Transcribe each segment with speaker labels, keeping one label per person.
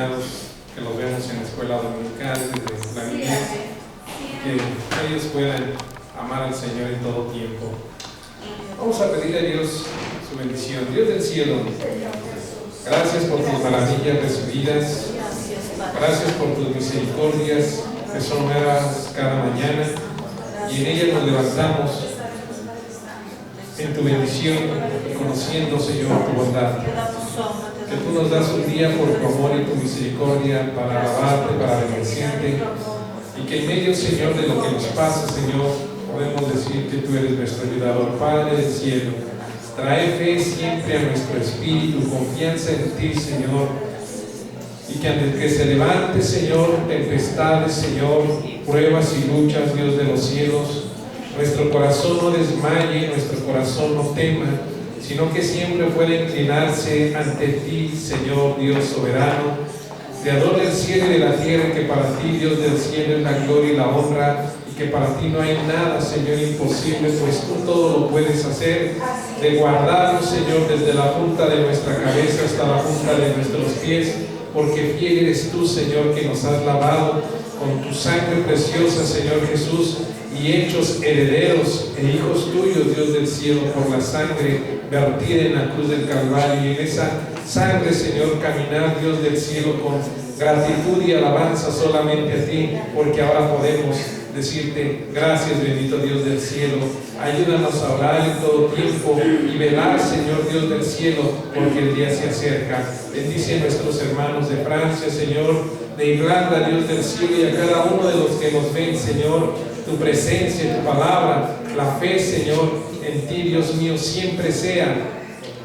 Speaker 1: hermanos que los vemos en la escuela dominical, desde la niñez, que ellos puedan amar al Señor en todo tiempo. Vamos a pedirle a Dios su bendición. Dios del cielo, gracias por tus maravillas recibidas, gracias por tus misericordias que son nuevas cada mañana, y en ellas nos levantamos en tu bendición, conociendo, Señor, tu bondad. Que tú nos das un día por tu amor y tu misericordia para alabarte, para bendecirte, y que en medio, Señor, de lo que nos pasa, Señor, podemos decir que tú eres nuestro ayudador. Padre del cielo, trae fe siempre a nuestro espíritu, confianza en ti, Señor, y que antes que se levante, Señor, tempestades, Señor, pruebas y luchas, Dios de los cielos, nuestro corazón no desmaye, nuestro corazón no tema, sino que siempre pueda inclinarse ante ti, Señor Dios soberano, Creador del cielo y de la tierra, que para ti, Dios del cielo, es la gloria y la honra, y que para ti no hay nada, Señor, imposible, pues tú todo lo puedes hacer, de guardarnos, Señor, desde la punta de nuestra cabeza hasta la punta de nuestros pies, porque fiel eres tú, Señor, que nos has lavado con tu sangre preciosa, Señor Jesús, y hechos herederos e hijos tuyos, Dios del cielo, por la sangre vertida en la cruz del Calvario, y en esa sangre, Señor, caminar, Dios del cielo, con gratitud y alabanza solamente a ti, porque ahora podemos decirte gracias, bendito Dios del cielo. Ayúdanos a orar en todo tiempo y velar, Señor Dios del cielo, porque el día se acerca. Bendice a nuestros hermanos de Francia, Señor, de Irlanda, Dios del cielo, y a cada uno de los que nos ven, Señor, tu presencia, tu palabra, la fe, Señor, en ti, Dios mío, siempre sea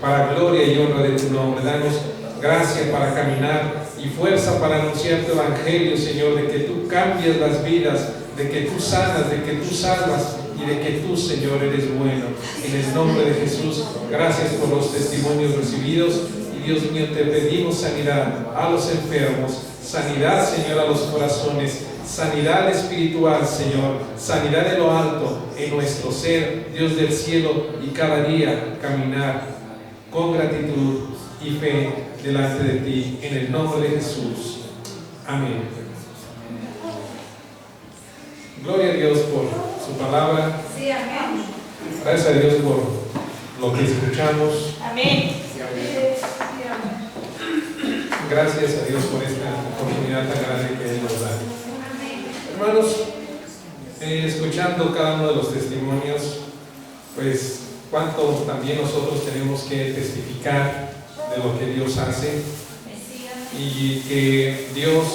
Speaker 1: para gloria y honra de tu nombre. Danos gracia para caminar y fuerza para anunciar tu evangelio, Señor, de que tú cambias las vidas, de que tú sanas, de que tú salvas, y de que tú, Señor, eres bueno. En el nombre de Jesús, gracias por los testimonios recibidos, y Dios mío, te pedimos sanidad a los enfermos, sanidad, Señor, a los corazones, sanidad espiritual, Señor, sanidad de lo alto en nuestro ser, Dios del cielo, y cada día caminar con gratitud y fe delante de ti, en el nombre de Jesús. Amén. Gloria a Dios por su palabra.
Speaker 2: Sí, amén.
Speaker 1: Gracias a Dios por lo que escuchamos.
Speaker 2: Amén.
Speaker 1: Gracias a Dios por esta oportunidad tan grande que Él nos da. Hermanos, escuchando cada uno de los testimonios, pues cuánto también nosotros tenemos que testificar de lo que Dios hace, y que Dios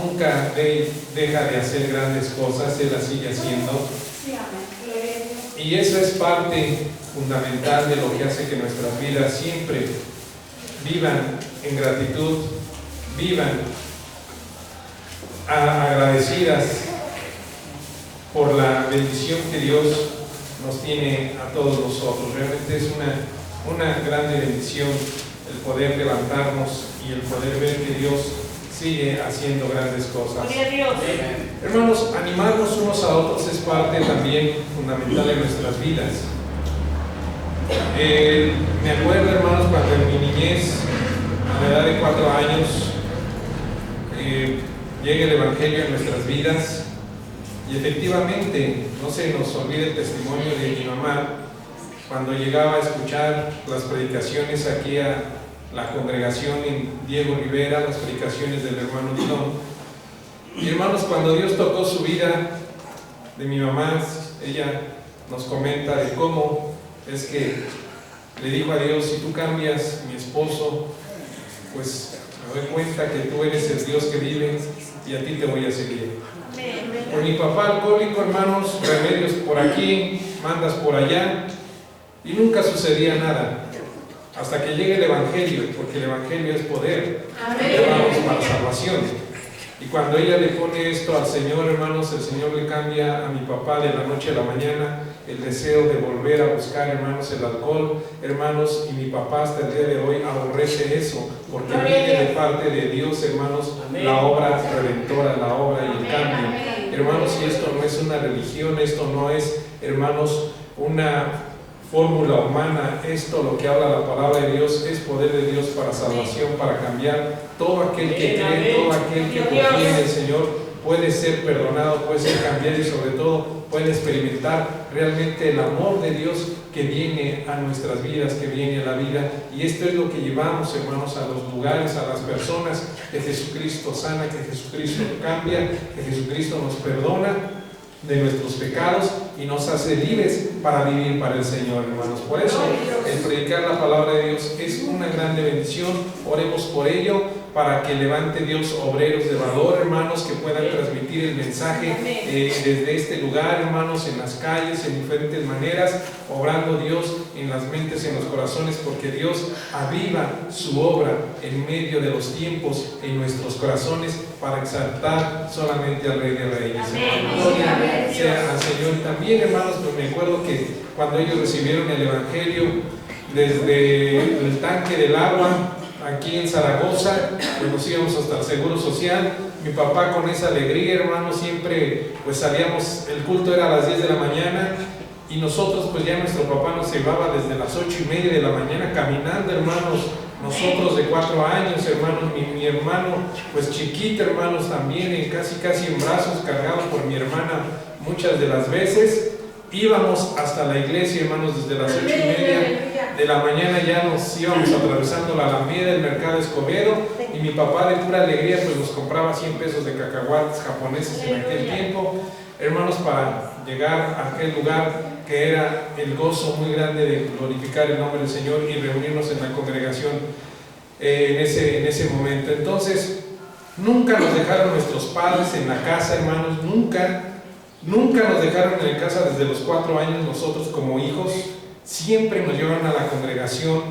Speaker 1: nunca deja de hacer grandes cosas, Él las sigue haciendo. Y eso es parte fundamental de lo que hace que nuestras vidas siempre vivan en gratitud, vivan agradecidas por la bendición que Dios nos tiene a todos nosotros. Realmente es una grande bendición el poder levantarnos y el poder ver que Dios sigue haciendo grandes cosas. Hermanos, animarnos unos a otros es parte también fundamental de nuestras vidas. Me acuerdo, hermanos, cuando en mi niñez, a la edad de 4 años, llega el Evangelio en nuestras vidas, y efectivamente no se nos olvide el testimonio de mi mamá cuando llegaba a escuchar las predicaciones aquí a la congregación en Diego Rivera, las predicaciones del hermano Dilón. Y hermanos, cuando Dios tocó su vida de mi mamá, ella nos comenta de cómo es que le dijo a Dios: si tú cambias mi esposo, pues me doy cuenta que tú eres el Dios que vive, y a ti te voy a seguir. Por mi papá alcohólico, hermanos, remedios por aquí, mandas por allá, y nunca sucedía nada, hasta que llegue el Evangelio, porque el Evangelio es poder, hermanos, para salvación. Y cuando ella le pone esto al Señor, hermanos, el Señor le cambia a mi papá de la noche a la mañana el deseo de volver a buscar, hermanos, el alcohol, hermanos, y mi papá hasta el día de hoy aborrece eso, porque viene de parte de Dios, hermanos, la obra redentora, la obra y el cambio. Hermanos, y esto no es una religión, esto no es, hermanos, una fórmula humana. Esto, lo que habla la palabra de Dios, es poder de Dios para salvación, para cambiar. Todo aquel que cree, todo aquel que confía en el Señor puede ser perdonado, puede ser cambiado y sobre todo puede experimentar realmente el amor de Dios que viene a nuestras vidas, que viene a la vida. Y esto es lo que llevamos, hermanos, a los lugares, a las personas, que Jesucristo sana, que Jesucristo cambia, que Jesucristo nos perdona de nuestros pecados y nos hace libres para vivir para el Señor, hermanos. Por eso el predicar la palabra de Dios es una grande bendición. Oremos por ello, para que levante Dios obreros de valor, hermanos, que puedan transmitir el mensaje desde este lugar, hermanos, en las calles, en diferentes maneras, obrando Dios en las mentes, en los corazones, porque Dios aviva su obra en medio de los tiempos en nuestros corazones para exaltar solamente al Rey de Reyes. Gloria sea al Señor. Y también, hermanos, pues me acuerdo que cuando ellos recibieron el Evangelio desde el tanque del agua, aquí en Zaragoza, pues nos íbamos hasta el Seguro Social. Mi papá, con esa alegría, hermano, siempre pues salíamos, el culto era a las 10 de la mañana y nosotros pues ya nuestro papá nos llevaba desde las 8:30 de la mañana caminando, hermanos. Nosotros de 4 años, hermanos, mi hermano pues chiquito, hermanos, también casi en brazos, cargados por mi hermana muchas de las veces. Íbamos hasta la iglesia, hermanos, desde las 8:30 de la mañana ya nos íbamos atravesando la Alameda, el Mercado Escobedo, y mi papá de pura alegría pues nos compraba 100 pesos de cacahuates japoneses en aquel tiempo, hermanos, para llegar a aquel lugar que era el gozo muy grande de glorificar el nombre del Señor y reunirnos en la congregación en ese momento. Entonces, nunca nos dejaron nuestros padres en la casa, hermanos, nunca nos dejaron en la casa desde los 4 años. Nosotros como hijos siempre nos llevaron a la congregación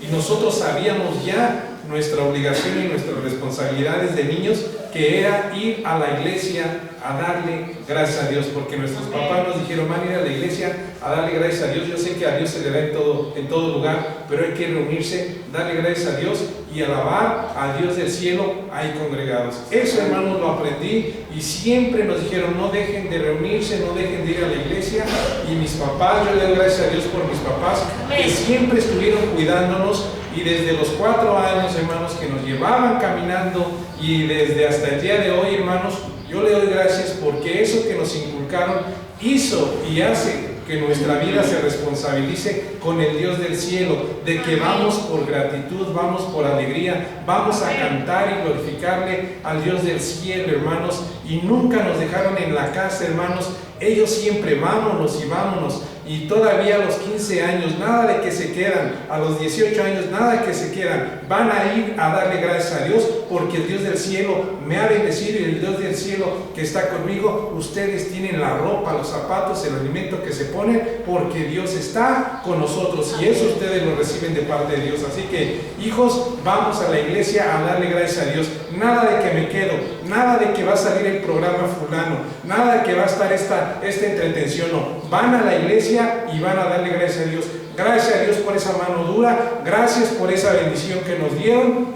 Speaker 1: y nosotros sabíamos ya nuestra obligación y nuestras responsabilidades de niños, que era ir a la iglesia a darle gracias a Dios, porque nuestros papás nos dijeron: van a ir a la iglesia a darle gracias a Dios. Yo sé que a Dios se le da en todo lugar, pero hay que reunirse, darle gracias a Dios y alabar a Dios del cielo ahí congregados. Eso, hermanos, lo aprendí y siempre nos dijeron: no dejen de reunirse, no dejen de ir a la iglesia. Y mis papás, yo le doy gracias a Dios por mis papás, que siempre estuvieron cuidándonos, y desde los 4 años, hermanos, que nos llevaban caminando, y desde hasta el día de hoy, hermanos, yo le doy gracias porque eso que nos inculcaron hizo y hace que nuestra vida se responsabilice con el Dios del cielo, de que vamos por gratitud, vamos por alegría, vamos a cantar y glorificarle al Dios del cielo, hermanos. Y nunca nos dejaron en la casa, hermanos. Ellos siempre vámonos y vámonos. Y todavía a los 15 años, nada de que se quedan. A los 18 años, nada de que se quedan. Van a ir a darle gracias a Dios, porque el Dios del cielo me ha bendecido, y el Dios del cielo que está conmigo. Ustedes tienen la ropa, los zapatos, el alimento que se ponen, porque Dios está con nosotros, y eso ustedes lo reciben de parte de Dios. Así que, hijos, vamos a la iglesia a darle gracias a Dios. Nada de que me quedo, nada de que va a salir el programa fulano, nada de que va a estar esta entretención. No, van a la iglesia y van a darle gracias a Dios. Gracias a Dios por esa mano dura, gracias por esa bendición que nos dieron,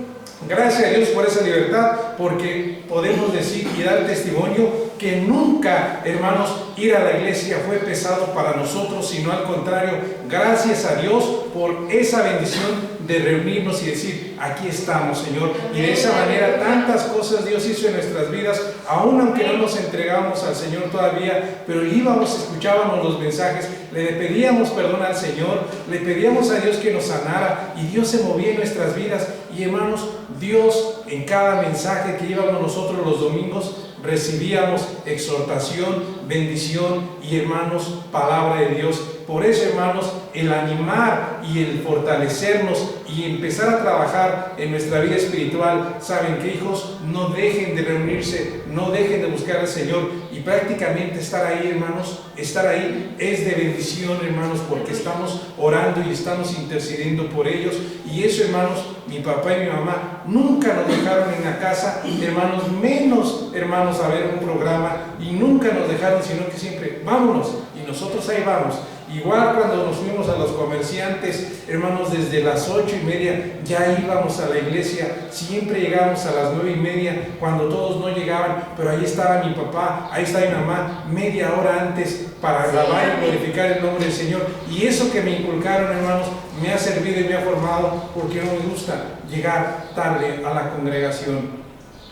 Speaker 1: gracias a Dios por esa libertad, porque podemos decir y dar testimonio que nunca, hermanos, ir a la iglesia fue pesado para nosotros, sino al contrario, gracias a Dios por esa bendición de reunirnos y decir: aquí estamos, Señor. Y de esa manera tantas cosas Dios hizo en nuestras vidas, aun aunque no nos entregamos al Señor todavía, pero íbamos, escuchábamos los mensajes, le pedíamos perdón al Señor, le pedíamos a Dios que nos sanara, y Dios se movía en nuestras vidas. Y, hermanos, Dios, en cada mensaje que íbamos nosotros los domingos, recibíamos exhortación, bendición y, hermanos, palabra de Dios. Por eso, hermanos, el animar y el fortalecernos y empezar a trabajar en nuestra vida espiritual. ¿Saben qué, hijos? No dejen de reunirse, no dejen de buscar al Señor, y prácticamente estar ahí, hermanos, estar ahí es de bendición, hermanos, porque estamos orando y estamos intercediendo por ellos. Y eso, hermanos, mi papá y mi mamá nunca nos dejaron en la casa, hermanos, menos, hermanos, a ver un programa, y nunca nos dejaron, sino que siempre: vámonos, y nosotros ahí vamos. Igual cuando nos fuimos a los comerciantes, hermanos, desde las 8:30 ya íbamos a la iglesia, siempre llegábamos a las 9:30 cuando todos no llegaban, pero ahí estaba mi papá, ahí está mi mamá, media hora antes para alabar y glorificar el nombre del Señor. Y eso que me inculcaron, hermanos, me ha servido y me ha formado, porque no me gusta llegar tarde a la congregación.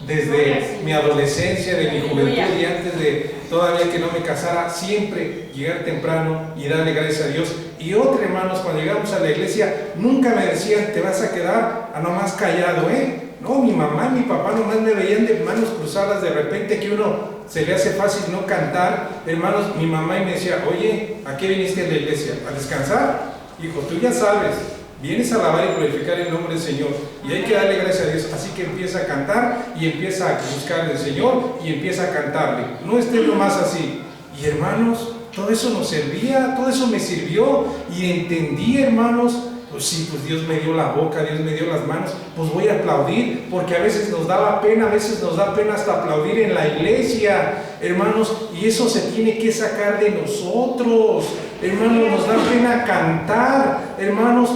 Speaker 1: Desde mi adolescencia, de mi juventud y antes de todavía que no me casara, siempre llegar temprano y darle gracias a Dios. Y otro, hermanos, cuando llegamos a la iglesia, nunca me decían, te vas a quedar a nomás callado, No, mi mamá y mi papá nomás me veían de manos cruzadas, de repente que uno se le hace fácil no cantar, hermanos, mi mamá y me decía, oye, ¿a qué viniste a la iglesia? ¿A descansar? Hijo, tú ya sabes, vienes a alabar y glorificar el nombre del Señor y hay que darle gracias a Dios. Así que empieza a cantar y empieza a buscar al Señor y empieza a cantarle. No estés nomás así. Y hermanos, todo eso nos servía, todo eso me sirvió y entendí, hermanos. Pues sí, pues Dios me dio la boca, Dios me dio las manos, pues voy a aplaudir, porque a veces nos daba pena, a veces nos da pena hasta aplaudir en la iglesia, hermanos, y eso se tiene que sacar de nosotros, hermanos, nos da pena cantar, hermanos,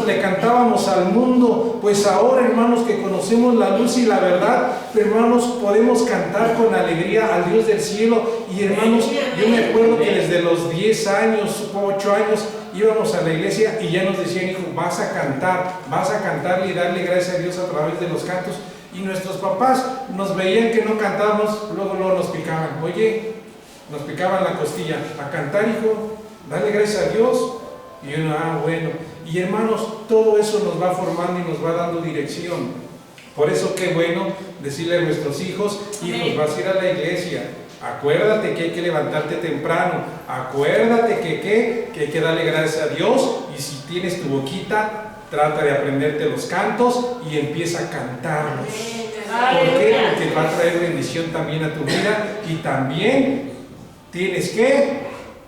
Speaker 1: le cantábamos al mundo, pues ahora, hermanos, que conocemos la luz y la verdad, hermanos, podemos cantar con alegría al Dios del cielo. Y hermanos, yo me acuerdo que desde los 10 años, 8 años, íbamos a la iglesia y ya nos decían, hijo, vas a cantar y darle gracias a Dios a través de los cantos. Y nuestros papás nos veían que no cantábamos, luego nos picaban, oye, nos picaban la costilla, a cantar, hijo, dale gracias a Dios. Y uno, bueno. Y hermanos, todo eso nos va formando y nos va dando dirección. Por eso qué bueno decirle a nuestros hijos, hijos, vas a ir a la iglesia, acuérdate que hay que levantarte temprano, acuérdate que hay que darle gracias a Dios, y si tienes tu boquita, trata de aprenderte los cantos y empieza a cantarlos. ¿Por qué? Porque va a traer bendición también a tu vida, y también tienes que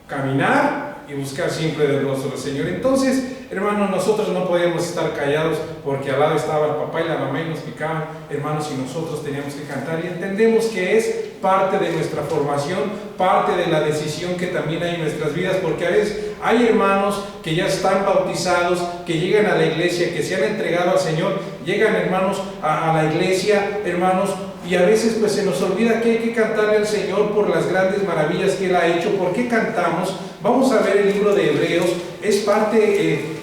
Speaker 1: caminar y buscar siempre del rostro del Señor. Entonces, hermanos, nosotros no podíamos estar callados porque al lado estaba el papá y la mamá y nos picaban, hermanos, y nosotros teníamos que cantar, y entendemos que es parte de nuestra formación, parte de la decisión que también hay en nuestras vidas, porque a veces hay hermanos que ya están bautizados, que llegan a la iglesia, que se han entregado al Señor, llegan, hermanos, a la iglesia, hermanos, y a veces pues se nos olvida que hay que cantarle al Señor por las grandes maravillas que Él ha hecho. ¿Por qué cantamos? Vamos a ver el libro de Hebreos, es parte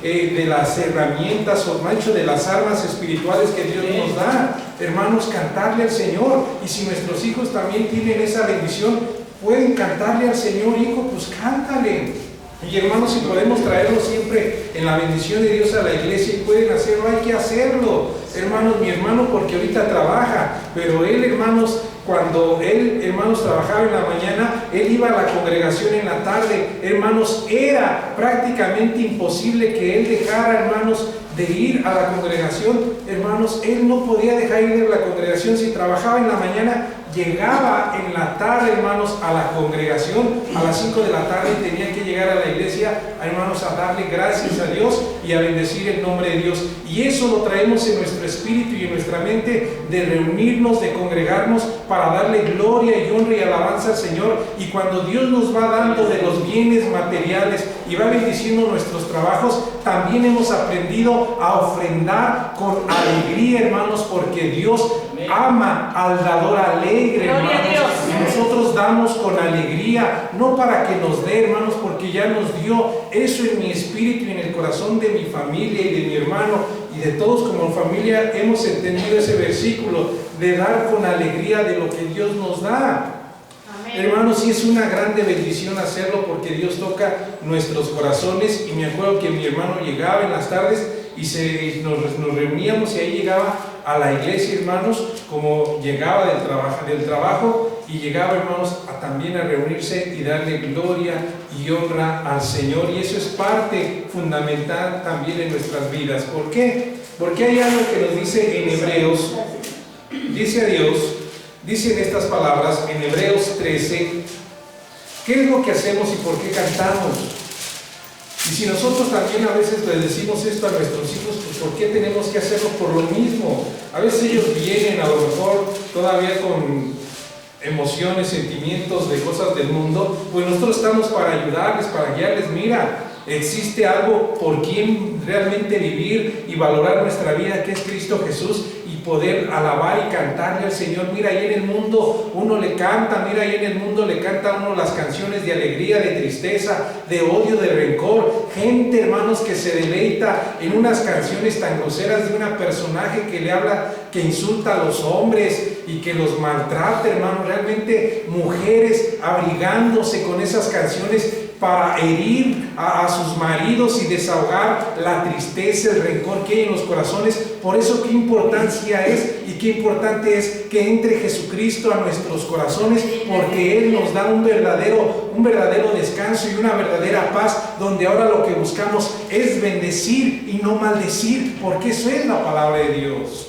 Speaker 1: de las herramientas, o más de las armas espirituales que Dios nos da, hermanos, cantarle al Señor. Y si nuestros hijos también tienen esa bendición, pueden cantarle al Señor, hijo, pues cántale. Y hermanos, si podemos traerlo siempre en la bendición de Dios a la iglesia y pueden hacerlo, hay que hacerlo. Hermanos, mi hermano, porque ahorita trabaja, pero él, hermanos, cuando él, hermanos, trabajaba en la mañana, él iba a la congregación en la tarde. Hermanos, era prácticamente imposible que él dejara, hermanos, de ir a la congregación. Hermanos, él no podía dejar de ir a la congregación. Si trabajaba en la mañana, llegaba en la tarde, hermanos, a la congregación a las 5 de la tarde, y tenía que llegar a la iglesia, hermanos, a darle gracias a Dios y a bendecir el nombre de Dios. Y eso lo traemos en nuestro espíritu y en nuestra mente, de reunirnos, de congregarnos para darle gloria y honra y alabanza al Señor. Y cuando Dios nos va dando de los bienes materiales y va bendiciendo nuestros trabajos, también hemos aprendido a ofrendar con alegría, hermanos, porque Dios ama al dador alegre, hermanos. Y nosotros damos con alegría, no para que nos dé, hermanos, porque ya nos dio eso en mi espíritu y en el corazón de mi familia y de mi hermano y de todos como familia. Hemos entendido ese versículo de dar con alegría de lo que Dios nos da. Hermanos, sí es una grande bendición hacerlo, porque Dios toca nuestros corazones. Y me acuerdo que mi hermano llegaba en las tardes y nos reuníamos, y ahí llegaba a la iglesia, hermanos, como llegaba del trabajo, y llegaba, hermanos, también a reunirse y darle gloria y honra al Señor. Y eso es parte fundamental también en nuestras vidas. ¿Por qué? Porque hay algo que nos dice en Hebreos, dice a Dios, dicen estas palabras en Hebreos 13, ¿qué es lo que hacemos y por qué cantamos? Y si nosotros también a veces le decimos esto a nuestros hijos, pues ¿por qué tenemos que hacerlo? Por lo mismo. A veces ellos vienen a lo mejor todavía con emociones, sentimientos de cosas del mundo, pues nosotros estamos para ayudarles, para guiarles. Mira, existe algo por quien realmente vivir y valorar nuestra vida, que es Cristo Jesús, y poder alabar y cantarle al Señor. Mira, ahí en el mundo uno le canta, mira, ahí en el mundo le canta a uno las canciones de alegría, de tristeza, de odio, de rencor. Gente, hermanos, que se deleita en unas canciones tan groseras de un personaje que le habla, que insulta a los hombres y que los maltrata, hermanos. Realmente mujeres abrigándose con esas canciones para herir a sus maridos y desahogar la tristeza, el rencor que hay en los corazones. Por eso qué importancia es y qué importante es que entre Jesucristo a nuestros corazones, porque Él nos da un verdadero descanso y una verdadera paz, donde ahora lo que buscamos es bendecir y no maldecir, porque eso es la palabra de Dios.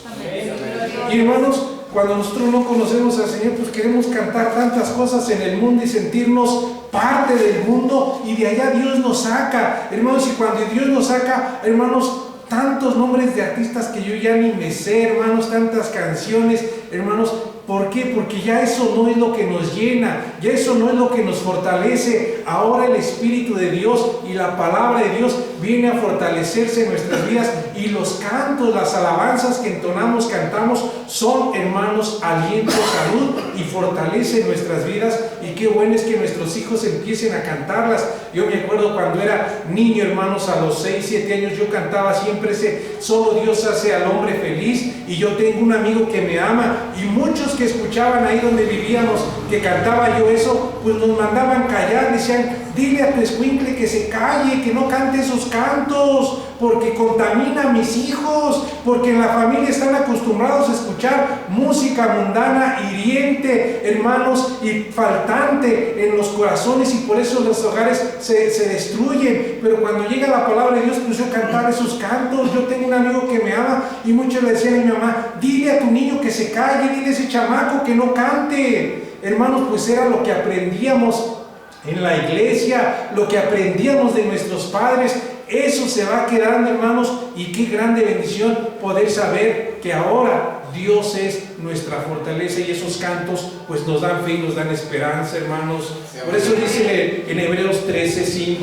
Speaker 1: Y hermanos, cuando nosotros no conocemos al Señor, pues queremos cantar tantas cosas en el mundo y sentirnos parte del mundo, y de allá Dios nos saca, hermanos. Y cuando Dios nos saca, hermanos, tantos nombres de artistas que yo ya ni me sé, hermanos, tantas canciones, hermanos. ¿Por qué? Porque ya eso no es lo que nos llena, ya eso no es lo que nos fortalece. Ahora el Espíritu de Dios y la palabra de Dios viene a fortalecerse en nuestras vidas, y los cantos, las alabanzas que entonamos, cantamos, son, hermanos, aliento, salud y fortalece nuestras vidas. Y qué bueno es que nuestros hijos empiecen a cantarlas. Yo me acuerdo cuando era niño, hermanos, a los 6, 7 años, yo cantaba siempre ese "Solo Dios hace al hombre feliz", y yo tengo un amigo que me ama, y muchos que escuchaban ahí donde vivíamos que cantaba yo eso, pues nos mandaban callar. Decían: dile a tu escuincle que se calle, que no cante esos cantos, porque contamina a mis hijos, porque en la familia están acostumbrados a escuchar música mundana, hiriente, hermanos, y faltante en los corazones, y por eso los hogares se destruyen. Pero cuando llega la palabra de Dios, pues yo cantaba esos cantos. Yo tengo un amigo que me ama, y muchos le decían a mi mamá: dile a tu niño que se calle, dile a ese chamaco que no cante. Hermanos, pues era lo que aprendíamos en la iglesia, lo que aprendíamos de nuestros padres. Eso se va quedando, hermanos, y qué grande bendición poder saber que ahora Dios es nuestra fortaleza, y esos cantos pues nos dan fe y nos dan esperanza, hermanos. Por eso dice en Hebreos 13:5: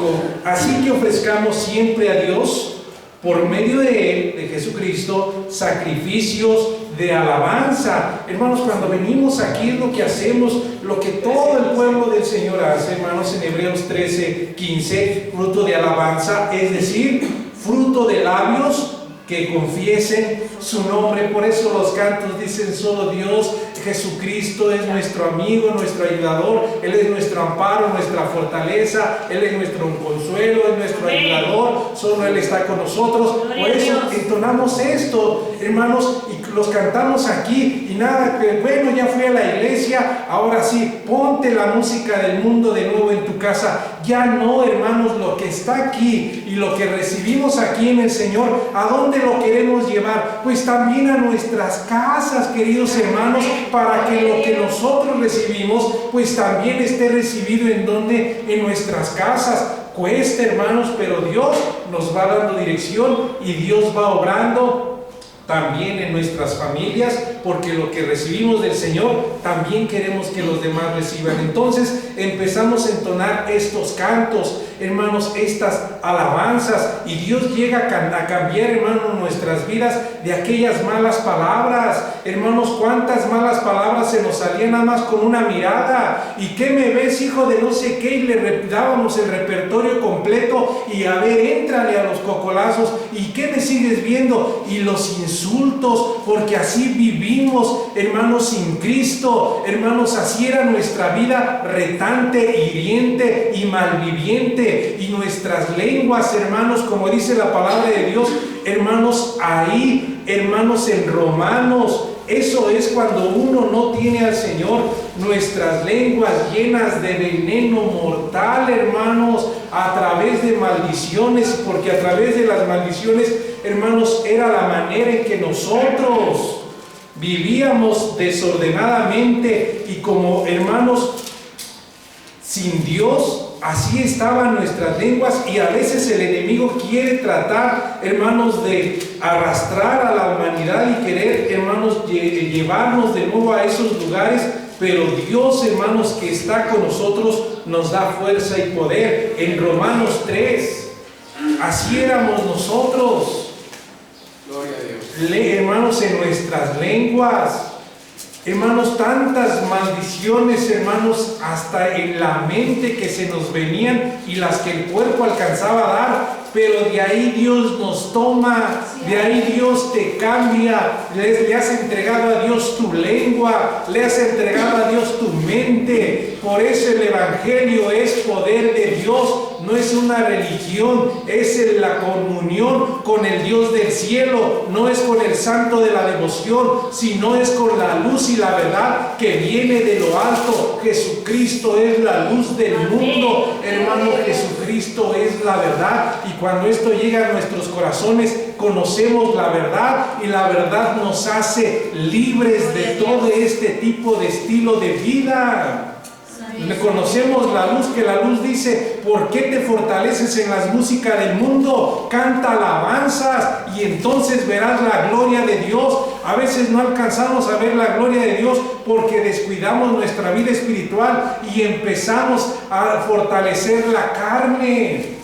Speaker 1: así que ofrezcamos siempre a Dios, por medio de Él, de Jesucristo, sacrificios de alabanza. Hermanos, cuando venimos aquí es lo que hacemos, lo que todo el pueblo del Señor hace, hermanos, en Hebreos 13:15, fruto de alabanza, es decir, fruto de labios que confiesen su nombre. Por eso los cantos dicen: solo Dios, Jesucristo es nuestro amigo, nuestro ayudador, Él es nuestro amparo, nuestra fortaleza, Él es nuestro consuelo, es nuestro ayudador, solo Él está con nosotros. Por eso entonamos esto, hermanos, y los cantamos aquí. Y nada, que bueno, ya fui a la iglesia, ahora sí, ponte la música del mundo de nuevo en tu casa. Ya no, hermanos, lo que está aquí y lo que recibimos aquí en el Señor, ¿a dónde lo queremos llevar? Pues también a nuestras casas, queridos hermanos, para que lo que nosotros recibimos pues también esté recibido en donde, en nuestras casas. Cuesta, hermanos, pero Dios nos va dando dirección y Dios va obrando también en nuestras familias, porque lo que recibimos del Señor también queremos que los demás reciban. Entonces empezamos a entonar estos cantos, hermanos, estas alabanzas, y Dios llega a cambiar, hermanos, nuestras vidas de aquellas malas palabras. Hermanos, cuántas malas palabras se nos salían nada más con una mirada. ¿Y qué me ves, hijo de no sé qué? Y le dábamos el repertorio completo, y a ver, éntrale a los cocolazos. ¿Y qué me sigues viendo? Y los insultos, porque así vivimos, hermanos, sin Cristo. Hermanos, así era nuestra vida, retante, hiriente y malviviente. Y nuestras lenguas, hermanos, como dice la palabra de Dios, hermanos, ahí, hermanos, en Romanos, eso es cuando uno no tiene al Señor, nuestras lenguas llenas de veneno mortal, hermanos, a través de maldiciones, porque a través de las maldiciones, hermanos, era la manera en que nosotros vivíamos desordenadamente, y como, hermanos, sin Dios. Así estaban nuestras lenguas, y a veces el enemigo quiere tratar, hermanos, de arrastrar a la humanidad y querer, hermanos, llevarnos de nuevo a esos lugares pero Dios, hermanos, que está con nosotros, nos da fuerza y poder. En Romanos 3, así éramos nosotros.
Speaker 2: Gloria a Dios.
Speaker 1: Hermanos, en nuestras lenguas. Hermanos, tantas maldiciones, hermanos, hasta en la mente que se nos venían y las que el cuerpo alcanzaba a dar, pero de ahí Dios nos toma, de ahí Dios te cambia, le has entregado a Dios tu lengua, le has entregado a Dios tu mente. Por eso el Evangelio es poder de Dios, no es una religión, es la comunión con el Dios del cielo, no es con el santo de la devoción, sino es con la luz y la verdad que viene de lo alto. Jesucristo es la luz del mundo, hermano, Jesucristo es la verdad, y cuando esto llega a nuestros corazones, conocemos la verdad, y la verdad nos hace libres de todo este tipo de estilo de vida. Conocemos la luz, que la luz dice: ¿por qué te fortaleces en las músicas del mundo? Canta alabanzas y entonces verás la gloria de Dios. A veces no alcanzamos a ver la gloria de Dios porque descuidamos nuestra vida espiritual y empezamos a fortalecer la carne.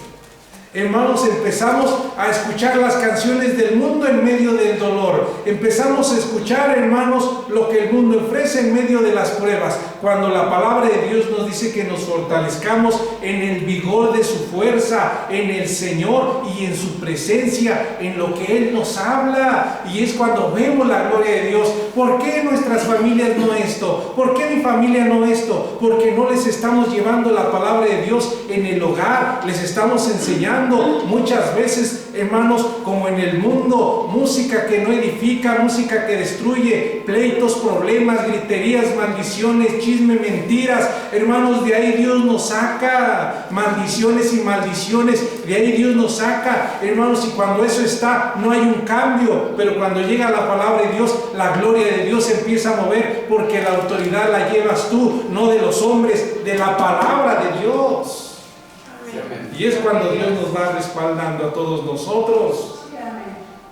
Speaker 1: Hermanos, empezamos a escuchar las canciones del mundo en medio del dolor. Empezamos a escuchar, hermanos, lo que el mundo ofrece en medio de las pruebas. Cuando la palabra de Dios nos dice que nos fortalezcamos en el vigor de su fuerza, en el Señor y en su presencia, en lo que Él nos habla. Y es cuando vemos la gloria de Dios. ¿Por qué nuestras familias no esto? ¿Por qué mi familia no esto? Porque no les estamos llevando la palabra de Dios en el hogar. Les estamos enseñando muchas veces, hermanos, como en el mundo, música que no edifica, música que destruye, pleitos, problemas, griterías, maldiciones, chisme, mentiras. Hermanos, de ahí Dios nos saca, maldiciones y maldiciones, de ahí Dios nos saca, hermanos, y cuando eso está, no hay un cambio. Pero cuando llega la palabra de Dios, la gloria de Dios se empieza a mover, porque la autoridad la llevas tú, no de los hombres, de la palabra de Dios. Y es cuando Dios nos va respaldando a todos nosotros.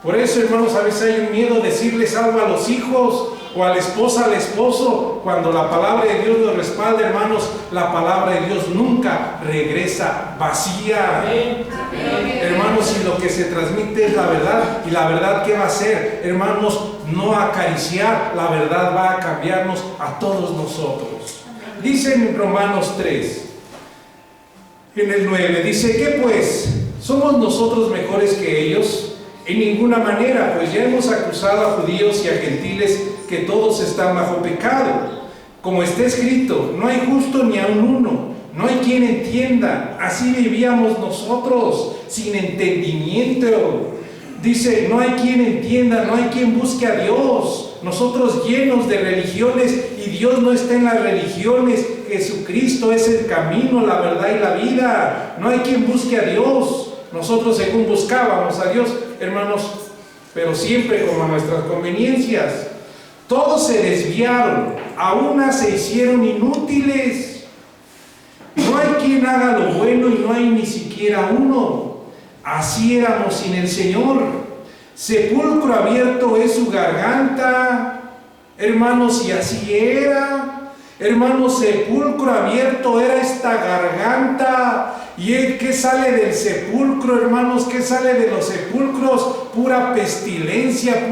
Speaker 1: Por eso, hermanos, a veces hay un miedo decirles algo a los hijos o a la esposa, al esposo. Cuando la palabra de Dios nos respalda, hermanos, la palabra de Dios nunca regresa vacía. Amén. Hermanos, y lo que se transmite es la verdad. ¿Y la verdad qué va a hacer? Hermanos, no acariciar, la verdad va a cambiarnos a todos nosotros. Dice en Romanos 3, en el 9, dice: ¿qué pues? ¿Somos nosotros mejores que ellos? En ninguna manera, pues ya hemos acusado a judíos y a gentiles que todos están bajo pecado. Como está escrito: no hay justo ni aun uno, no hay quien entienda. Así vivíamos nosotros, sin entendimiento. Dice: no hay quien entienda, no hay quien busque a Dios. Nosotros llenos de religiones, y Dios no está en las religiones. Jesucristo es el camino, la verdad y la vida. No hay quien busque a Dios. Nosotros según buscábamos a Dios, hermanos, pero siempre como a nuestras conveniencias. Todos se desviaron, a una se hicieron inútiles. No hay quien haga lo bueno y no hay ni siquiera uno. Así éramos sin el Señor. Sepulcro abierto es su garganta. Hermanos, y así era. Hermanos, sepulcro abierto era esta garganta. ¿Y qué sale del sepulcro, hermanos? ¿Qué sale de los sepulcros? Pura pestilencia,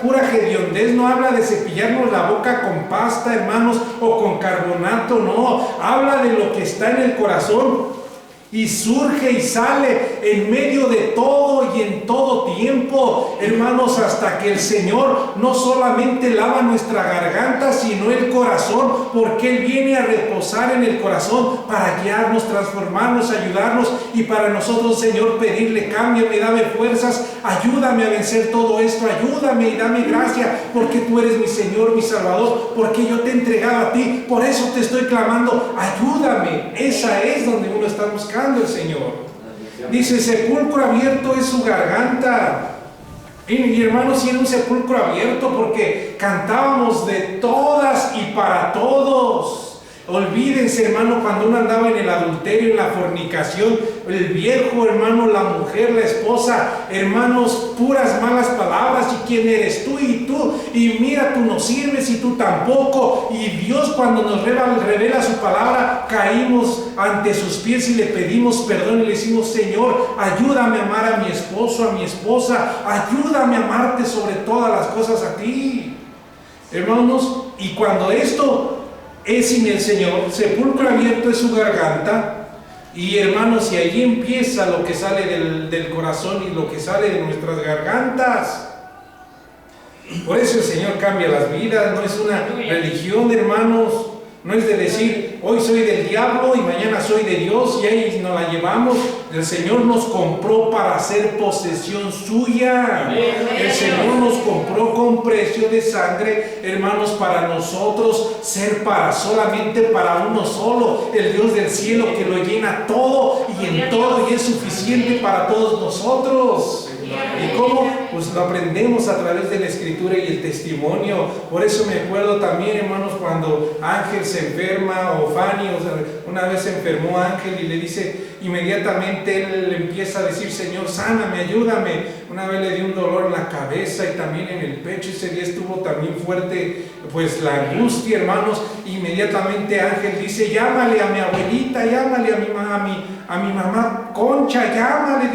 Speaker 1: pura hediondez. No habla de cepillarnos la boca con pasta, hermanos, o con carbonato, no. Habla de lo que está en el corazón. Y surge y sale en medio de todo y en todo tiempo, hermanos, hasta que el Señor no solamente lava nuestra garganta, sino el corazón, porque Él viene a reposar en el corazón para guiarnos, transformarnos, ayudarnos, y para nosotros, Señor, pedirle: cámbiame, dame fuerzas, ayúdame a vencer todo esto, ayúdame y dame gracia, porque tú eres mi Señor, mi Salvador, porque yo te he entregado a ti, por eso te estoy clamando, ayúdame. Esa es donde uno está buscando el Señor. Dice: sepulcro abierto es su garganta. Y hermanos, si era un sepulcro abierto, porque cantábamos de todas y para todos. Olvídense, hermano, cuando uno andaba en el adulterio, en la fornicación, el viejo, hermano, la mujer, la esposa, hermanos, puras malas palabras, y quién eres tú, y mira, tú no sirves y tú tampoco. Y Dios, cuando nos revela su palabra, caímos ante sus pies y le pedimos perdón y le decimos: Señor, ayúdame a amar a mi esposo, a mi esposa, ayúdame a amarte sobre todas las cosas a ti. Hermanos, y cuando esto es sin el Señor, sepulcro abierto es su garganta, y hermanos, y allí empieza lo que sale del corazón y lo que sale de nuestras gargantas. Por eso el Señor cambia las vidas. No es una religión, hermanos. No es de decir: hoy soy del diablo y mañana soy de Dios, y ahí nos la llevamos. El Señor nos compró para ser posesión suya. El Señor nos compró con precio de sangre, hermanos, para nosotros ser solamente para uno solo, el Dios del cielo, que lo llena todo y en todo, y es suficiente para todos nosotros. ¿Y cómo? Pues lo aprendemos a través de la Escritura y el testimonio. Por eso me acuerdo también, hermanos, cuando Ángel se enferma, o Fanny, una vez se enfermó Ángel, y le dice, inmediatamente él empieza a decir: Señor, sáname, ayúdame. Una vez le dio un dolor en la cabeza y también en el pecho. Ese día estuvo también fuerte, pues, la angustia, hermanos. Inmediatamente Ángel dice: llámale a mi abuelita, llámale a mi mamá Concha, llámale,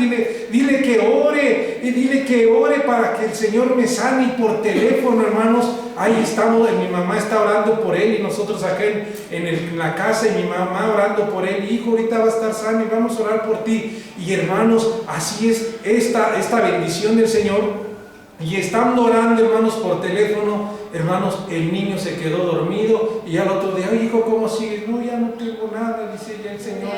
Speaker 1: dile que ore, y dile que ore para que el Señor me sane. Y por teléfono, hermanos, ahí estamos, mi mamá está orando por él, y nosotros acá en la casa, y mi mamá orando por él: hijo, ahorita va a estar sano y vamos a orar por ti. Y hermanos, así es esta bendición del Señor. Y estando orando, hermanos, por teléfono, hermanos, el niño se quedó dormido, y al otro día: hijo, ¿cómo sigues? No, ya no tengo nada, dice, ya el Señor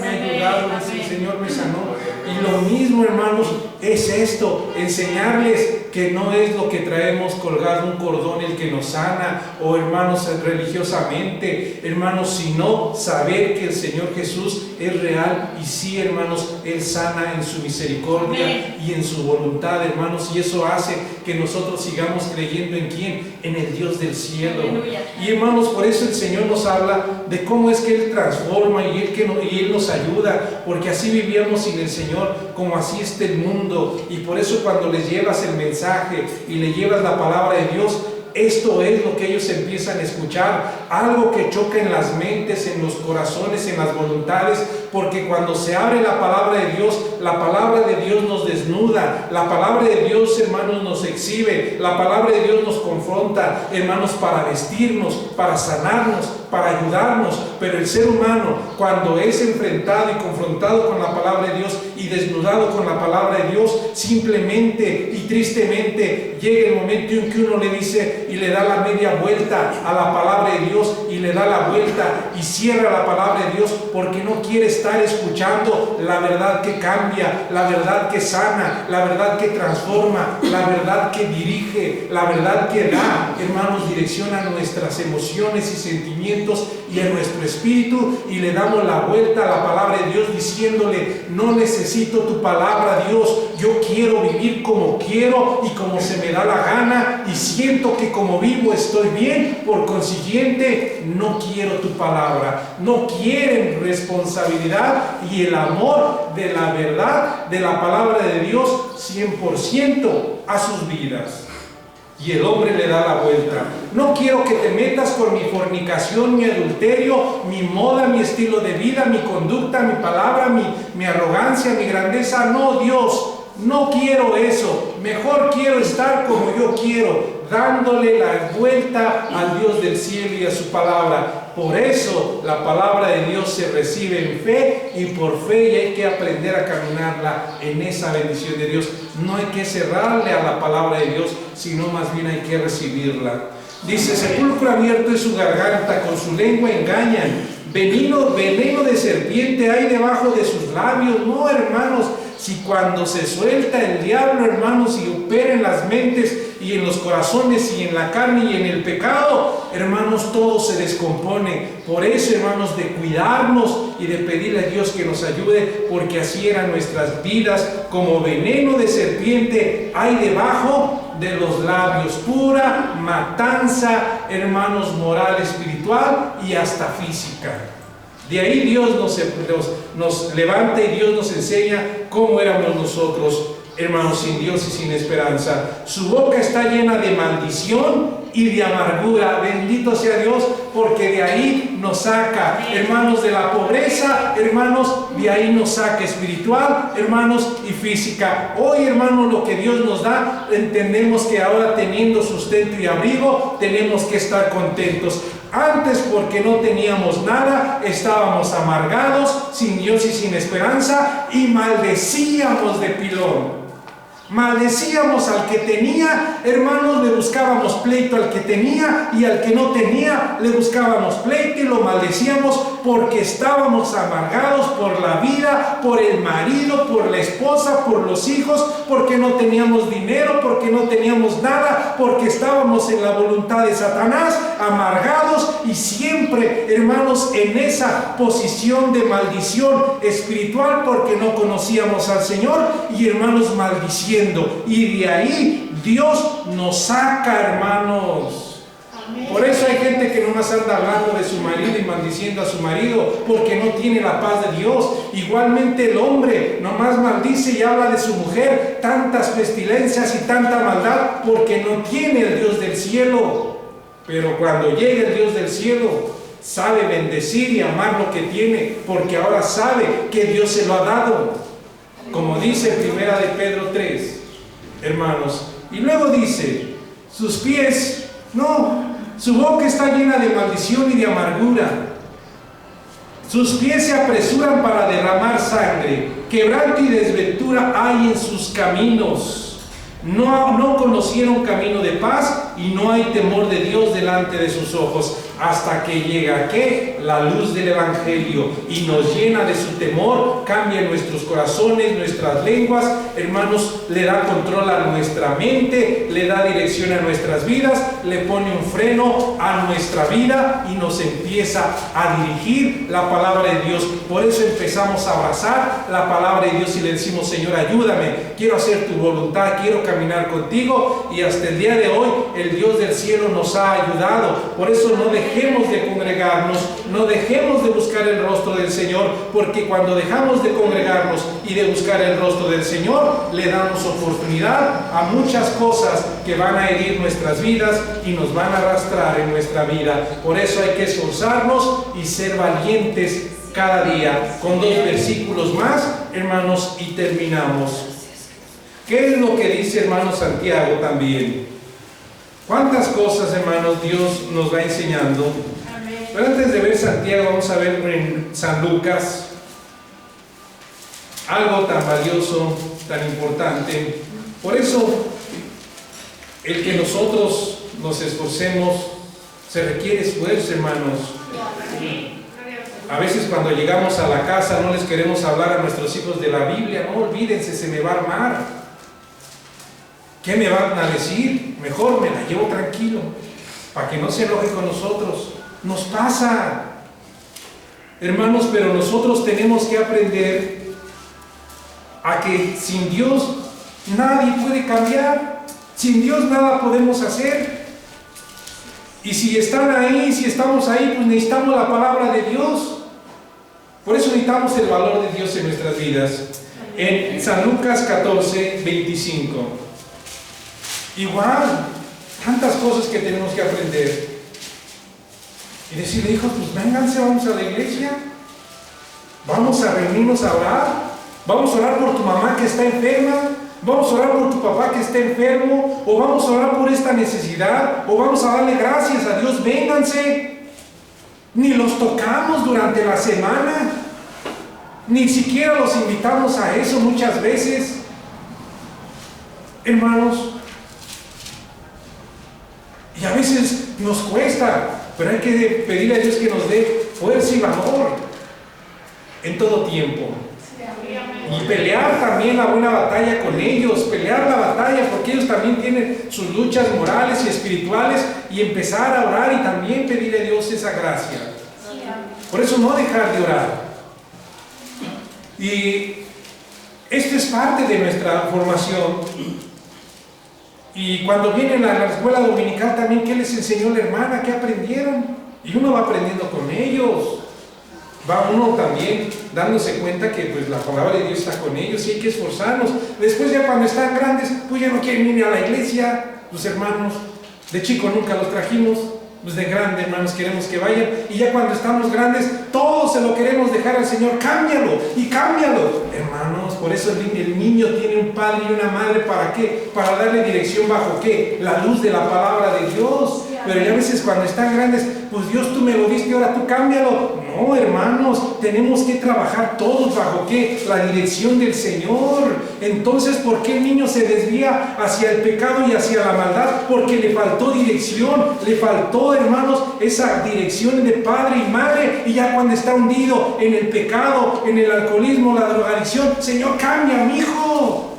Speaker 1: me ha ayudado, dice, el Señor me sanó. Y lo mismo, hermanos, es esto: enseñarles que no es lo que traemos colgado un cordón el que nos sana, o hermanos, religiosamente, hermanos, sino saber que el Señor Jesús es real, y sí, hermanos, Él sana en su misericordia y en su voluntad, hermanos, y eso hace que nosotros sigamos creyendo ¿en quién? En el Dios del cielo. Aleluya. Y hermanos, por eso el Señor nos habla de cómo es que Él transforma y Él nos ayuda, porque así vivíamos sin el Señor, como así está el mundo. Y por eso cuando les llevas el mensaje y le llevas la palabra de Dios, esto es lo que ellos empiezan a escuchar, algo que choca en las mentes, en los corazones, en las voluntades, porque cuando se abre la palabra de Dios, la palabra de Dios nos desnuda, la palabra de Dios, hermanos, nos exhibe, la palabra de Dios nos confronta, hermanos, para vestirnos, para sanarnos, para ayudarnos. Pero el ser humano, cuando es enfrentado y confrontado con la palabra de Dios y desnudado con la palabra de Dios, simplemente y tristemente llega el momento en que uno le dice y le da la media vuelta a la palabra de Dios, y le da la vuelta y cierra la palabra de Dios, porque no quiere estar escuchando la verdad que cambia, la verdad que sana, la verdad que transforma, la verdad que dirige, la verdad que da, hermanos, dirección a nuestras emociones y sentimientos y a nuestro espíritu. Y le damos la vuelta a la palabra de Dios diciéndole: no necesito tu palabra, Dios, yo quiero vivir como quiero y como se me da la gana, y siento que como vivo estoy bien, por consiguiente no quiero tu palabra. No quieren responsabilidad y el amor de la verdad de la palabra de Dios 100% a sus vidas. Y el hombre le da la vuelta: no quiero que te metas con mi fornicación, mi adulterio, mi moda, mi estilo de vida, mi conducta, mi palabra, mi arrogancia, mi grandeza. No, Dios, no quiero eso. Mejor quiero estar como yo quiero, dándole la vuelta al Dios del cielo y a su palabra. Por eso la palabra de Dios se recibe en fe y por fe, y hay que aprender a caminarla en esa bendición de Dios. No hay que cerrarle a la palabra de Dios, sino más bien hay que recibirla. Dice: sepulcro abierto es su garganta, con su lengua engañan, veneno de serpiente hay debajo de sus labios. No, hermanos, si cuando se suelta el diablo, hermanos, y opera en las mentes y en los corazones y en la carne y en el pecado, hermanos, todo se descompone. Por eso, hermanos, de cuidarnos y de pedirle a Dios que nos ayude, porque así eran nuestras vidas, como veneno de serpiente hay debajo de los labios, pura matanza, hermanos, moral, espiritual y hasta física. De ahí Dios nos levanta y Dios nos enseña cómo éramos nosotros, hermanos, sin Dios y sin esperanza. Su boca está llena de maldición y de amargura. Bendito sea Dios, porque de ahí nos saca, hermanos, de la pobreza, hermanos, de ahí nos saca espiritual, hermanos, y física. Hoy, hermanos, lo que Dios nos da, entendemos que ahora, teniendo sustento y abrigo, tenemos que estar contentos. Antes, porque no teníamos nada, estábamos amargados, sin Dios y sin esperanza, y maldecíamos de pilón. Maldecíamos al que tenía, hermanos, le buscábamos pleito al que tenía, y al que no tenía le buscábamos pleito y lo maldecíamos porque estábamos amargados por la vida, por el marido, por la esposa, por los hijos, porque no teníamos dinero, porque no teníamos nada, porque estábamos en la voluntad de Satanás, amargados y siempre, hermanos, en esa posición de maldición espiritual porque no conocíamos al Señor y, hermanos, maldiciendo. Y de ahí Dios nos saca, hermanos. Por eso hay gente que nomás anda hablando de su marido y maldiciendo a su marido porque no tiene la paz de Dios. Igualmente el hombre nomás maldice y habla de su mujer, tantas pestilencias y tanta maldad porque no tiene el Dios del cielo. Pero cuando llegue el Dios del cielo, sabe bendecir y amar lo que tiene, porque ahora sabe que Dios se lo ha dado, como dice Primera de Pedro 3, hermanos. Y luego dice, sus pies, no, su boca está llena de maldición y de amargura. Sus pies se apresuran para derramar sangre, quebranto y desventura hay en sus caminos. No conocieron camino de paz y no hay temor de Dios delante de sus ojos, hasta que llega ¿qué? La luz del Evangelio y nos llena de su temor, cambia nuestros corazones, nuestras lenguas, hermanos, le da control a nuestra mente, le da dirección a nuestras vidas, le pone un freno a nuestra vida y nos empieza a dirigir la palabra de Dios. Por eso empezamos a abrazar la palabra de Dios y le decimos, Señor, ayúdame, quiero hacer tu voluntad, quiero caminar contigo, y hasta el día de hoy el Dios del cielo nos ha ayudado. Por eso no dejemos de congregarnos, no dejemos de buscar el rostro del Señor, porque cuando dejamos de congregarnos y de buscar el rostro del Señor, le damos oportunidad a muchas cosas que van a herir nuestras vidas y nos van a arrastrar en nuestra vida. Por eso hay que esforzarnos y ser valientes cada día. Con 2 versículos más, hermanos, y terminamos. ¿Qué es lo que dice, hermano Santiago también? ¿Cuántas cosas, hermanos, Dios nos va enseñando? Amén. Pero antes de ver Santiago, vamos a ver en San Lucas algo tan valioso, tan importante. Por eso, el que nosotros nos esforcemos, se requiere esfuerzo, hermanos. A veces cuando llegamos a la casa no les queremos hablar a nuestros hijos de la Biblia. No, olvídense, se me va a armar. ¿Qué me van a decir? Mejor me la llevo tranquilo, para que no se enoje con nosotros. Nos pasa, hermanos, pero nosotros tenemos que aprender a que sin Dios nadie puede cambiar. Sin Dios nada podemos hacer. Y si están ahí, si estamos ahí, pues necesitamos la palabra de Dios. Por eso necesitamos el valor de Dios en nuestras vidas. En San Lucas 14, 25. Igual, tantas cosas que tenemos que aprender. Y decirle, hijos, pues vénganse, vamos a la iglesia. Vamos a reunirnos a orar. Vamos a orar por tu mamá que está enferma. Vamos a orar por tu papá que está enfermo. O vamos a orar por esta necesidad. O vamos a darle gracias a Dios. Vénganse. Ni los tocamos durante la semana. Ni siquiera los invitamos a eso muchas veces. Hermanos, y a veces nos cuesta, pero hay que pedirle a Dios que nos dé fuerza y valor en todo tiempo. Y pelear también la buena batalla con ellos, pelear la batalla porque ellos también tienen sus luchas morales y espirituales, y empezar a orar y también pedirle a Dios esa gracia. Por eso no dejar de orar. Y esto es parte de nuestra formación. Y cuando vienen a la escuela dominical también, ¿qué les enseñó la hermana? ¿Qué aprendieron? Y uno va aprendiendo con ellos. Va uno también dándose cuenta que pues la palabra de Dios está con ellos y hay que esforzarnos. Después ya cuando están grandes, pues ya no quieren ir a la iglesia, los hermanos. De chico nunca los trajimos, pues de grande, hermanos, queremos que vayan. Y ya cuando estamos grandes, todo se lo queremos dejar al Señor. Cámbialo y cámbialo. Hermanos, por eso el niño tiene un padre y una madre. ¿Para qué? Para darle dirección bajo ¿qué? La luz de la palabra de Dios. Pero ya a veces cuando están grandes, pues Dios tú me lo diste, ahora tú cámbialo. No, hermanos, tenemos que trabajar todos bajo ¿qué? La dirección del Señor. Entonces, ¿por qué el niño se desvía hacia el pecado y hacia la maldad? Porque le faltó dirección, le faltó, hermanos, esa dirección de padre y madre. Y ya cuando está hundido en el pecado, en el alcoholismo, la drogadicción, Señor, cambia, mi hijo.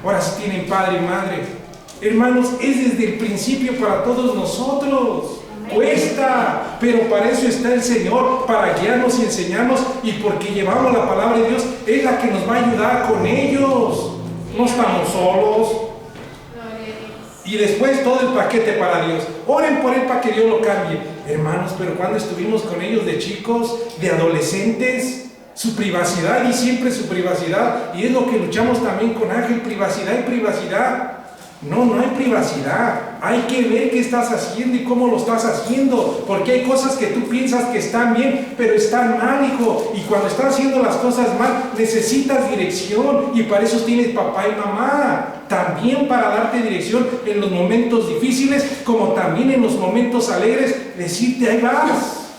Speaker 1: Ahora sí tienen padre y madre. Hermanos, es desde el principio para todos nosotros. Cuesta, pero para eso está el Señor, para guiarnos y enseñarnos, y porque llevamos la palabra de Dios, es la que nos va a ayudar con ellos. No estamos solos. Y después todo el paquete para Dios. Oren por él para que Dios lo cambie. Hermanos, pero cuando estuvimos con ellos de chicos, de adolescentes, su privacidad y siempre su privacidad, y es lo que luchamos también con Ángel, privacidad y privacidad. No, no hay privacidad. Hay que ver qué estás haciendo y cómo lo estás haciendo, porque hay cosas que tú piensas que están bien, pero están mal, hijo. Y cuando estás haciendo las cosas mal, necesitas dirección, y para eso tienes papá y mamá. También para darte dirección en los momentos difíciles, como también en los momentos alegres, decirte ahí vas.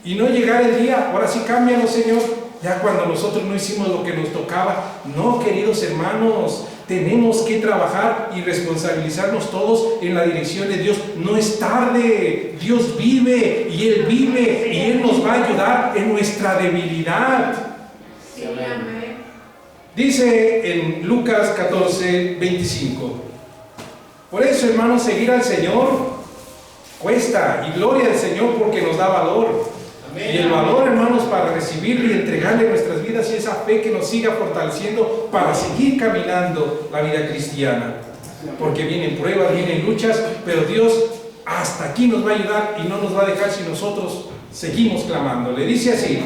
Speaker 1: Y no llegar el día, ahora sí cámbialo, Señor, ya cuando nosotros no hicimos lo que nos tocaba. No, queridos hermanos, tenemos que trabajar y responsabilizarnos todos en la dirección de Dios. No es tarde, Dios vive y Él vive y Él nos va a ayudar en nuestra debilidad.
Speaker 3: Sí, amén.
Speaker 1: Dice en Lucas 14, 25. Por eso, hermanos, seguir al Señor cuesta, y gloria al Señor porque nos da valor. Y el valor, hermanos, para recibirle y entregarle nuestras vidas y esa fe que nos siga fortaleciendo para seguir caminando la vida cristiana. Porque vienen pruebas, vienen luchas, pero Dios hasta aquí nos va a ayudar y no nos va a dejar si nosotros seguimos clamando. Le dice así: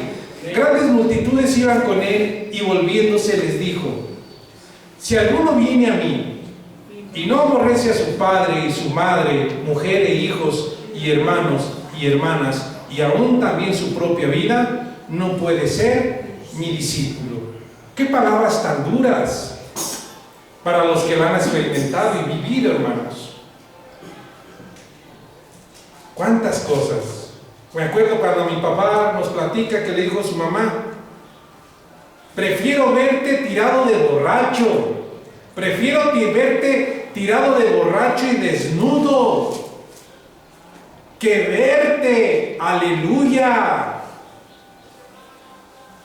Speaker 1: grandes multitudes iban con él y volviéndose les dijo: si alguno viene a mí y no aborrece a su padre y su madre, mujer e hijos y hermanos y hermanas, y aún también su propia vida, no puede ser mi discípulo. ¡Qué palabras tan duras para los que la han experimentado y vivido, hermanos! ¿Cuántas cosas? Me acuerdo cuando mi papá nos platica que le dijo a su mamá: prefiero verte tirado de borracho, prefiero verte tirado de borracho y desnudo, que verte, aleluya.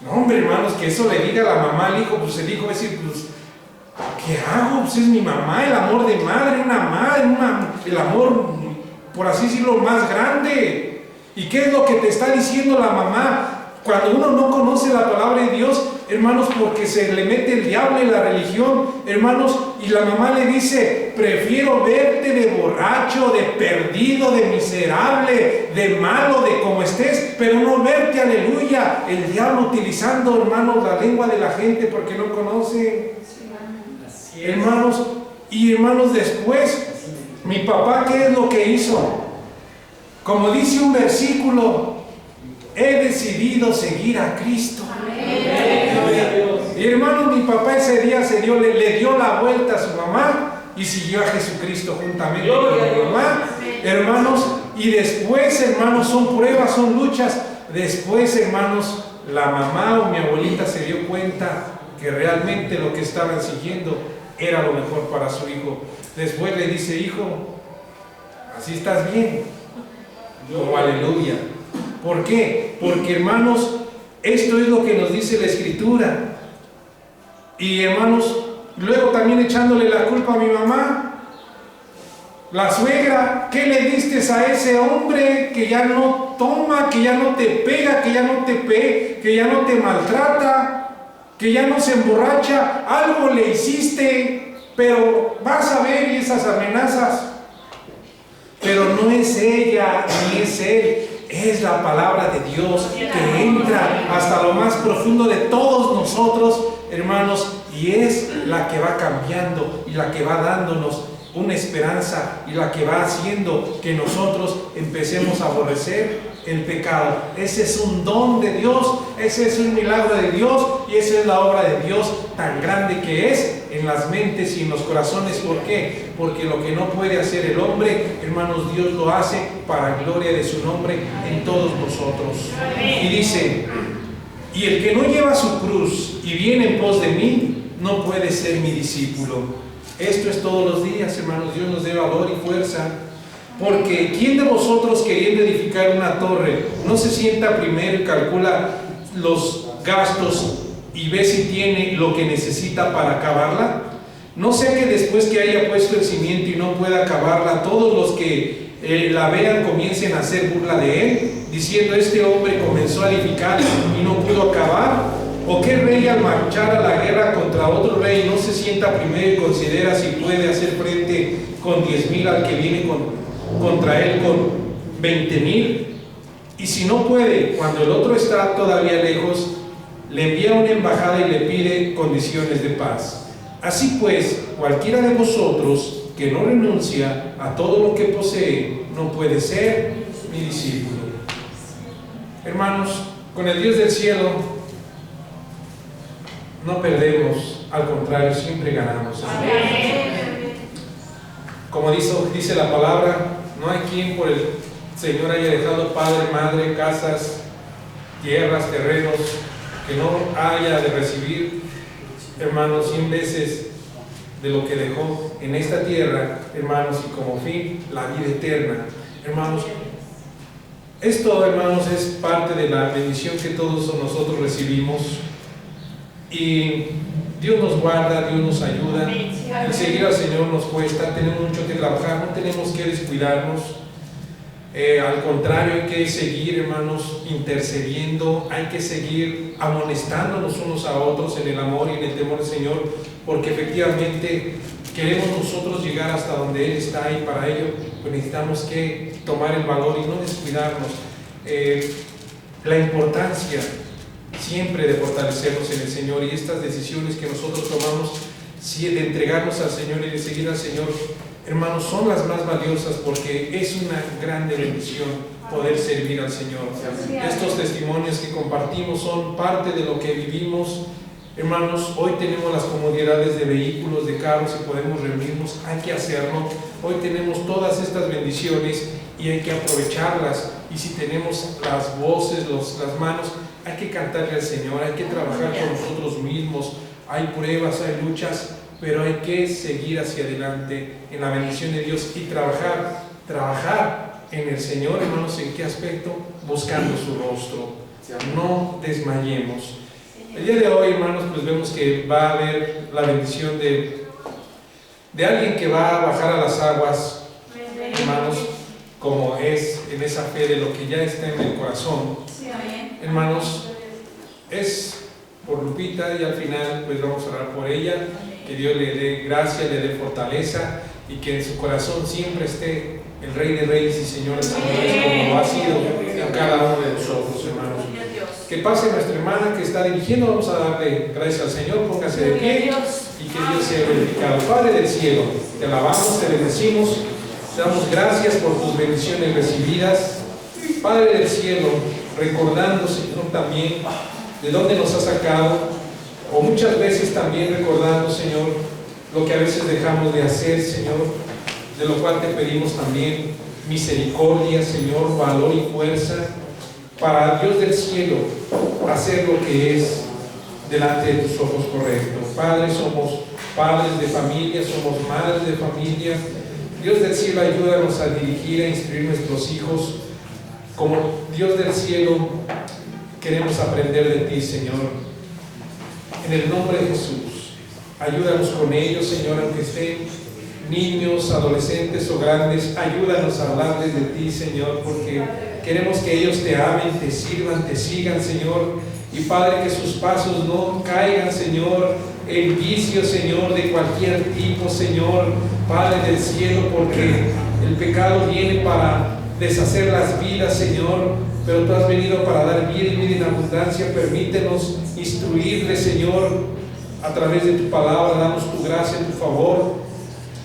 Speaker 1: No, hombre, hermanos, que eso le diga a la mamá al hijo, pues el hijo va a decir, pues, ¿qué hago? Pues es mi mamá, el amor de madre, una madre, el amor, por así decirlo, más grande. ¿Y qué es lo que te está diciendo la mamá? Cuando uno no conoce la palabra de Dios, hermanos, porque se le mete el diablo en la religión, hermanos, y la mamá le dice: prefiero verte de borracho, de perdido, de miserable, de malo, de como estés, pero no verte, aleluya. El diablo utilizando, hermanos, la lengua de la gente porque no conoce. Hermanos, y hermanos, después, mi papá, ¿qué es lo que hizo? Como dice un versículo: he decidido seguir a Cristo. Y hermanos, mi papá ese día le dio la vuelta a su mamá y siguió a Jesucristo juntamente con mi mamá. Hermanos, y después, hermanos, son pruebas, son luchas. Después, hermanos, la mamá o mi abuelita se dio cuenta que realmente lo que estaban siguiendo era lo mejor para su hijo. Después le dice: hijo, así estás bien. Oh, aleluya. ¿Por qué? Porque, hermanos, esto es lo que nos dice la Escritura. Y, hermanos, luego también echándole la culpa a mi mamá, la suegra: ¿qué le diste a ese hombre que ya no toma, que ya no te pega, que ya no te maltrata, que ya no se emborracha? Algo le hiciste. pero vas a ver esas amenazas. Pero no es ella ni es él, es la palabra de Dios que entra hasta lo más profundo de todos nosotros, hermanos, y es la que va cambiando y la que va dándonos una esperanza y la que va haciendo que nosotros empecemos a aborrecer el pecado. Ese es un don de Dios, ese es un milagro de Dios y esa es la obra de Dios tan grande que es en las mentes y en los corazones. ¿Por qué? Porque lo que no puede hacer el hombre, hermanos, Dios lo hace para gloria de su nombre en todos nosotros. Y dice: y el que no lleva su cruz y viene en pos de mí, no puede ser mi discípulo. Esto es todos los días, hermanos. Dios nos dé valor y fuerza. Porque ¿quién de vosotros, queriendo edificar una torre, no se sienta primero y calcula los gastos y ve si tiene lo que necesita para acabarla? No sea que después que haya puesto el cimiento y no pueda acabarla, todos los que la vean comiencen a hacer burla de él, diciendo: este hombre comenzó a edificar y no pudo acabar. ¿O qué rey, al marchar a la guerra contra otro rey, no se sienta primero y considera si puede hacer frente con 10,000 al que viene contra él con 20,000? Y si no puede, cuando el otro está todavía lejos, le envía una embajada y le pide condiciones de paz. Así pues, cualquiera de vosotros que no renuncia a todo lo que posee, no puede ser mi discípulo. Hermanos, con el Dios del cielo no perdemos, al contrario, siempre ganamos. Como dice la palabra, no hay quien por el Señor haya dejado padre, madre, casas, tierras, terrenos, que no haya de recibir, hermanos, 100 veces de lo que dejó en esta tierra, hermanos, y como fin, la vida eterna. Hermanos, esto, hermanos, es parte de la bendición que todos nosotros recibimos. Y Dios nos guarda, Dios nos ayuda. El seguir al Señor nos cuesta, tenemos mucho que trabajar, no tenemos que descuidarnos. Al contrario, hay que seguir, hermanos, intercediendo, hay que seguir amonestándonos unos a otros en el amor y en el temor del Señor, porque efectivamente queremos nosotros llegar hasta donde Él está, y para ello pues necesitamos que tomar el valor y no descuidarnos. La importancia siempre de fortalecernos en el Señor, y estas decisiones que nosotros tomamos, de entregarnos al Señor y de seguir al Señor, hermanos, son las más valiosas, porque es una grande bendición poder servir al Señor. Estos testimonios que compartimos son parte de lo que vivimos. Hermanos, hoy tenemos las comodidades de vehículos, de carros, y podemos reunirnos, hay que hacerlo. Hoy tenemos todas estas bendiciones y hay que aprovecharlas, y si tenemos las voces, las manos, hay que cantarle al Señor, hay que trabajar con nosotros mismos. Hay pruebas, hay luchas, pero hay que seguir hacia adelante en la bendición de Dios y trabajar en el Señor, hermanos. ¿En qué aspecto? Buscando su rostro. No desmayemos. El día de hoy, hermanos, pues vemos que va a haber la bendición de alguien que va a bajar a las aguas, hermanos, como es en esa fe de lo que ya está en el corazón. Hermanos, es por Lupita, y al final pues vamos a orar por ella, que Dios le dé gracia, le dé fortaleza, y que en su corazón siempre esté el Rey de Reyes y Señor de Señores, como lo ha sido en cada uno de nosotros, hermanos. Que pase nuestra hermana que está dirigiendo. Vamos a darle gracias al Señor. Póngase de pie y que Dios sea glorificado. Padre del cielo, te alabamos, te bendecimos, te damos gracias por tus bendiciones recibidas. Padre del cielo, recordando, Señor, también de dónde nos has sacado, o muchas veces también recordando, Señor, lo que a veces dejamos de hacer, Señor, de lo cual te pedimos también misericordia, Señor, valor y fuerza para, Dios del cielo, hacer lo que es delante de tus ojos correcto. Padre, somos padres de familia, somos madres de familia. Dios del cielo, ayúdanos a dirigir, a instruir nuestros hijos. Como Dios del cielo, queremos aprender de ti, Señor. En el nombre de Jesús, ayúdanos con ellos, Señor, aunque estén niños, adolescentes o grandes. Ayúdanos a hablarles de ti, Señor, porque queremos que ellos te amen, te sirvan, te sigan, Señor. Y Padre, que sus pasos no caigan, Señor, en vicios, Señor, de cualquier tipo, Señor, Padre del cielo, porque el pecado viene para deshacer las vidas, Señor, pero tú has venido para dar vida y vida en abundancia. Permítenos instruirle, Señor, a través de tu palabra. Danos tu gracia, tu favor,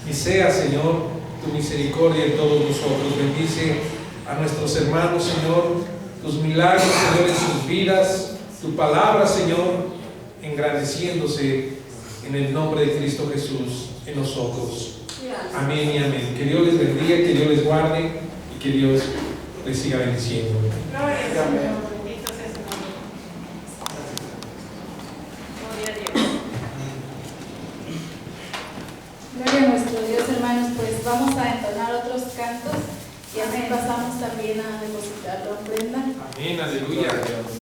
Speaker 1: y sea, Señor, tu misericordia en todos nosotros. Bendice a nuestros hermanos, Señor, tus milagros, Señor, en sus vidas, tu palabra, Señor, engrandeciéndose en el nombre de Cristo Jesús en nosotros. Amén y amén. Que Dios les bendiga, que Dios les guarde y que Dios les siga bendiciendo.
Speaker 3: Gloria al Señor, bendito sea su nombre. Gloria a Dios.
Speaker 4: Gloria a nuestro Dios, hermanos. Pues vamos a entonar otros cantos y así pasamos también a depositar la ofrenda.
Speaker 1: Amén, aleluya.